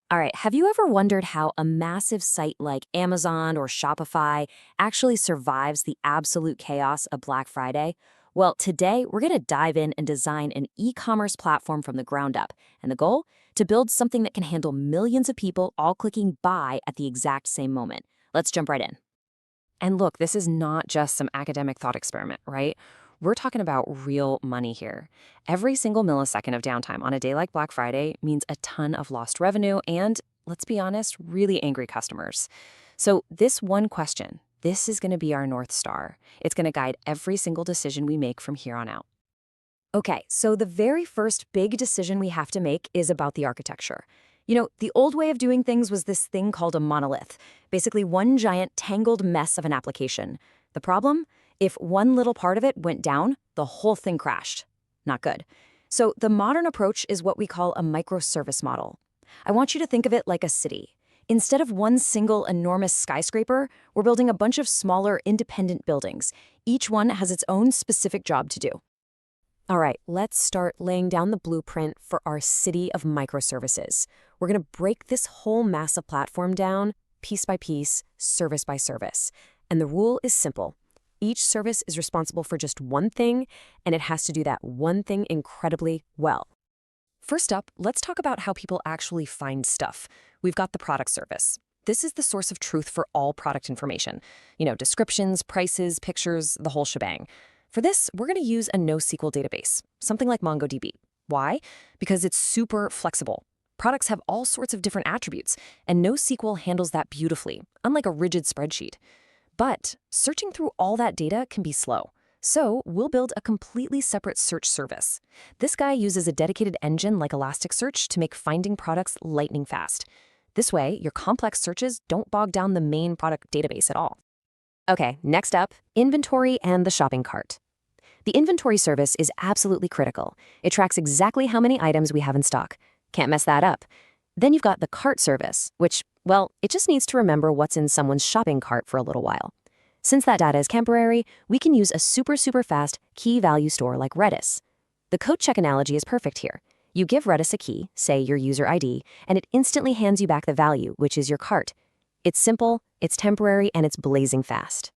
All right, have you ever wondered how a massive site like Amazon or Shopify actually survives the absolute chaos of Black Friday? Well, today we're going to dive in and design an e-commerce platform from the ground up. And the goal? To build something that can handle millions of people all clicking buy at the exact same moment. Let's jump right in. And look, this is not just some academic thought experiment, right? We're talking about real money here. Every single millisecond of downtime on a day like Black Friday means a ton of lost revenue and, let's be honest, really angry customers. So this one question, this is going to be our North Star. It's going to guide every single decision we make from here on out. Okay, so the very first big decision we have to make is about the architecture. The old way of doing things was this thing called a monolith, basically one giant tangled mess of an application. The problem? If one little part of it went down, the whole thing crashed. Not good. So the modern approach is what we call a microservice model. I want you to think of it like a city. Instead of one single enormous skyscraper, we're building a bunch of smaller independent buildings. Each one has its own specific job to do. All right, let's start laying down the blueprint for our city of microservices. We're going to break this whole massive platform down, piece by piece, service by service. And the rule is simple. Each service is responsible for just one thing, and it has to do that one thing incredibly well. First up, let's talk about how people actually find stuff. We've got the product service. This is the source of truth for all product information. Descriptions, prices, pictures, the whole shebang. For this, we're going to use a NoSQL database, something like MongoDB. Why? Because it's super flexible. Products have all sorts of different attributes, and NoSQL handles that beautifully, unlike a rigid spreadsheet. But searching through all that data can be slow. So we'll build a completely separate search service. This guy uses a dedicated engine like Elasticsearch to make finding products lightning fast. This way, your complex searches don't bog down the main product database at all. Okay, next up, inventory and the shopping cart. The inventory service is absolutely critical. It tracks exactly how many items we have in stock. Can't mess that up. Then you've got the cart service, which, well, it just needs to remember what's in someone's shopping cart for a little while. Since that data is temporary, we can use a super fast key value store like Redis. The code check analogy is perfect here. You give Redis a key, say your user ID, and it instantly hands you back the value, which is your cart. It's simple, it's temporary, and it's blazing fast.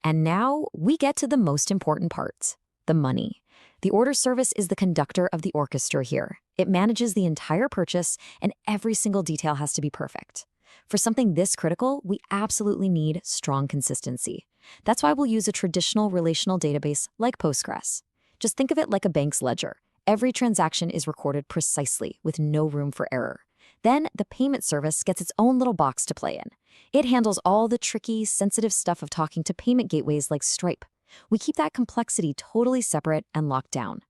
And now we get to the most important parts, the money. The order service is the conductor of the orchestra here. It manages the entire purchase, and every single detail has to be perfect. For something this critical, we absolutely need strong consistency. That's why we'll use a traditional relational database like Postgres. Just think of it like a bank's ledger. Every transaction is recorded precisely, with no room for error. Then the payment service gets its own little box to play in. It handles all the tricky, sensitive stuff of talking to payment gateways like Stripe. We keep that complexity totally separate and locked down.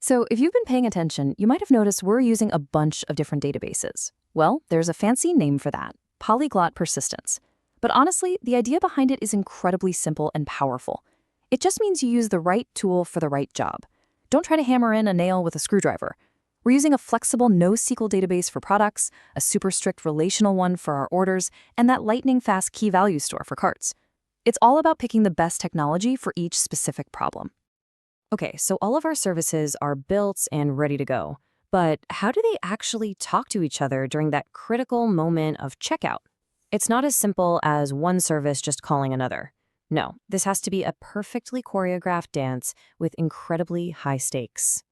So if you've been paying attention, you might have noticed we're using a bunch of different databases. Well, there's a fancy name for that, polyglot persistence. But honestly, the idea behind it is incredibly simple and powerful. It just means you use the right tool for the right job. Don't try to hammer in a nail with a screwdriver. We're using a flexible NoSQL database for products, a super strict relational one for our orders, and that lightning-fast key value store for carts. It's all about picking the best technology for each specific problem. Okay, so all of our services are built and ready to go. But how do they actually talk to each other during that critical moment of checkout? It's not as simple as one service just calling another. No, this has to be a perfectly choreographed dance with incredibly high stakes.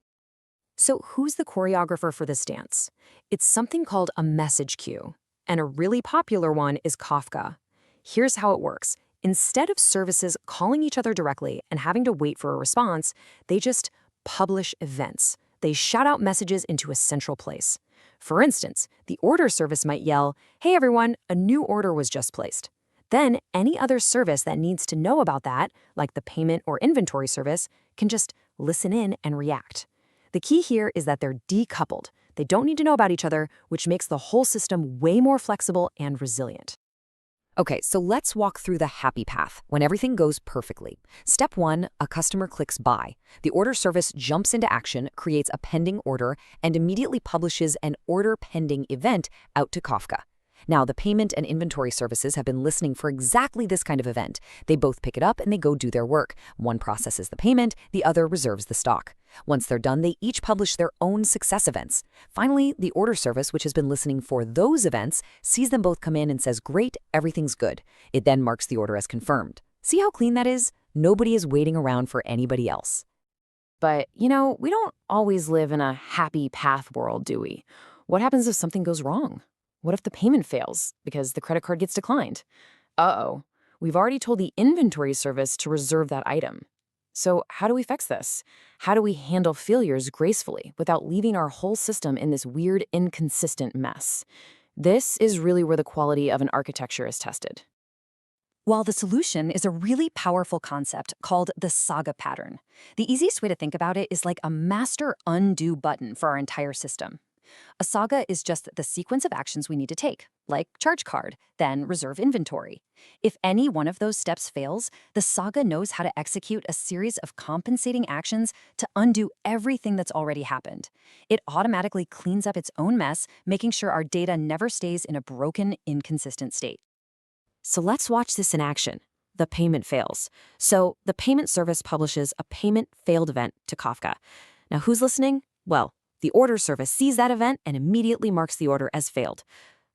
So who's the choreographer for this dance? It's something called a message queue, and a really popular one is Kafka. Here's how it works. Instead of services calling each other directly and having to wait for a response, they just publish events. They shout out messages into a central place. For instance, the order service might yell, "Hey everyone, a new order was just placed." Then any other service that needs to know about that, like the payment or inventory service, can just listen in and react. The key here is that they're decoupled. They don't need to know about each other, which makes the whole system way more flexible and resilient. Okay, so let's walk through the happy path when everything goes perfectly. Step 1, a customer clicks buy. The order service jumps into action, creates a pending order, and immediately publishes an order pending event out to Kafka. Now, the payment and inventory services have been listening for exactly this kind of event. They both pick it up and they go do their work. One processes the payment, the other reserves the stock. Once they're done, they each publish their own success events. Finally, the order service, which has been listening for those events, sees them both come in and says, "Great, everything's good." It then marks the order as confirmed. See how clean that is? Nobody is waiting around for anybody else. But, we don't always live in a happy path world, do we? What happens if something goes wrong? What if the payment fails because the credit card gets declined? Uh-oh, we've already told the inventory service to reserve that item. So how do we fix this? How do we handle failures gracefully without leaving our whole system in this weird, inconsistent mess? This is really where the quality of an architecture is tested. While the solution is a really powerful concept called the Saga pattern, the easiest way to think about it is like a master undo button for our entire system. A saga is just the sequence of actions we need to take, like charge card, then reserve inventory. If any one of those steps fails, the saga knows how to execute a series of compensating actions to undo everything that's already happened. It automatically cleans up its own mess, making sure our data never stays in a broken, inconsistent state. So let's watch this in action. The payment fails. So the payment service publishes a payment failed event to Kafka. Now who's listening? Well, the order service sees that event and immediately marks the order as failed.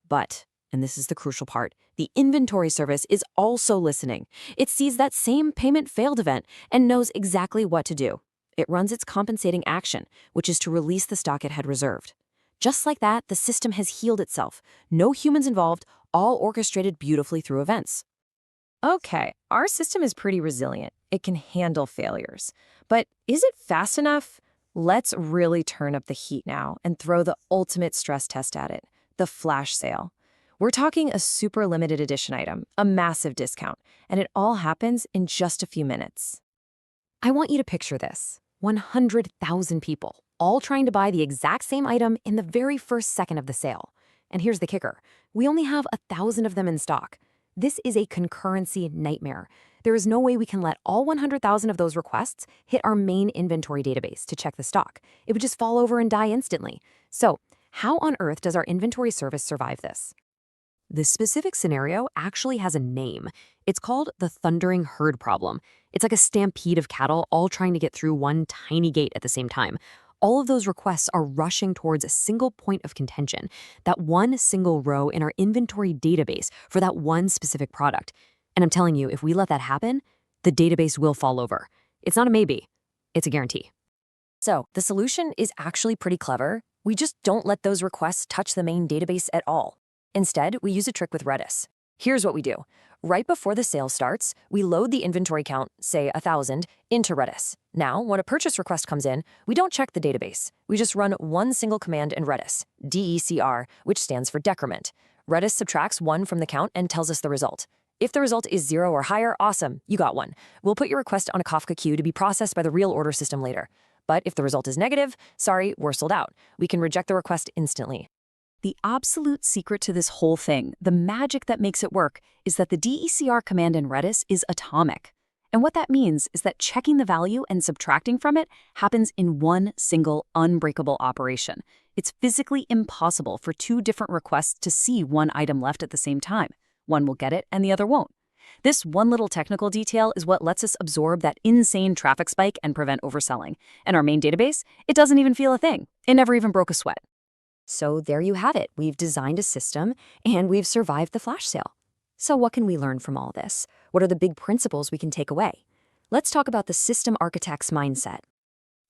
But, and this is the crucial part, the inventory service is also listening. It sees that same payment failed event and knows exactly what to do. It runs its compensating action, which is to release the stock it had reserved. Just like that, the system has healed itself. No humans involved, all orchestrated beautifully through events. Okay, our system is pretty resilient. It can handle failures. But is it fast enough? Let's really turn up the heat now and throw the ultimate stress test at it, the flash sale. We're talking a super limited edition item, a massive discount, and it all happens in just a few minutes. I want you to picture this. 100,000 people, all trying to buy the exact same item in the very first second of the sale. And here's the kicker. We only have 1,000 of them in stock. This is a concurrency nightmare. There is no way we can let all 100,000 of those requests hit our main inventory database to check the stock. It would just fall over and die instantly. So, how on earth does our inventory service survive this? This specific scenario actually has a name. It's called the thundering herd problem. It's like a stampede of cattle all trying to get through one tiny gate at the same time. All of those requests are rushing towards a single point of contention, that one single row in our inventory database for that one specific product. And I'm telling you, if we let that happen, the database will fall over. It's not a maybe, it's a guarantee. So the solution is actually pretty clever. We just don't let those requests touch the main database at all. Instead, we use a trick with Redis. Here's what we do. Right before the sale starts, we load the inventory count, say 1,000, into Redis. Now, when a purchase request comes in, we don't check the database. We just run one single command in Redis, DECR, which stands for decrement. Redis subtracts 1 from the count and tells us the result. If the result is 0 or higher, awesome, you got one. We'll put your request on a Kafka queue to be processed by the real order system later. But if the result is negative, sorry, we're sold out. We can reject the request instantly. The absolute secret to this whole thing, the magic that makes it work, is that the DECR command in Redis is atomic. And what that means is that checking the value and subtracting from it happens in one single unbreakable operation. It's physically impossible for 2 different requests to see one item left at the same time. One will get it and the other won't. This one little technical detail is what lets us absorb that insane traffic spike and prevent overselling. And our main database, it doesn't even feel a thing. It never even broke a sweat. So there you have it. We've designed a system and we've survived the flash sale. So what can we learn from all this? What are the big principles we can take away? Let's talk about the system architect's mindset.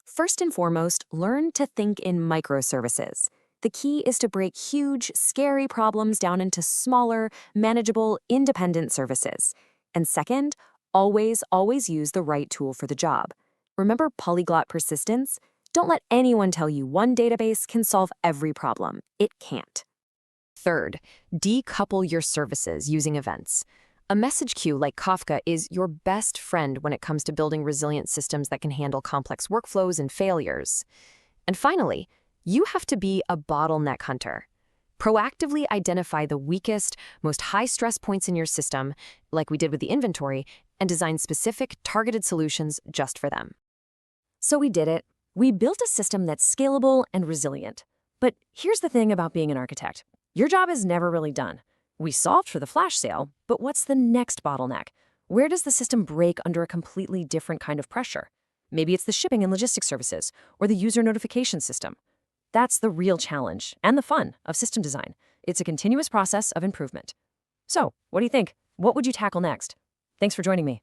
First and foremost, learn to think in microservices. The key is to break huge, scary problems down into smaller, manageable, independent services. And second, always use the right tool for the job. Remember polyglot persistence? Don't let anyone tell you one database can solve every problem. It can't. Third, decouple your services using events. A message queue like Kafka is your best friend when it comes to building resilient systems that can handle complex workflows and failures. And finally, you have to be a bottleneck hunter. Proactively identify the weakest, most high-stress points in your system, like we did with the inventory, and design specific, targeted solutions just for them. So we did it. We built a system that's scalable and resilient. But here's the thing about being an architect. Your job is never really done. We solved for the flash sale, but what's the next bottleneck? Where does the system break under a completely different kind of pressure? Maybe it's the shipping and logistics services, or the user notification system. That's the real challenge and the fun of system design. It's a continuous process of improvement. So, what do you think? What would you tackle next? Thanks for joining me.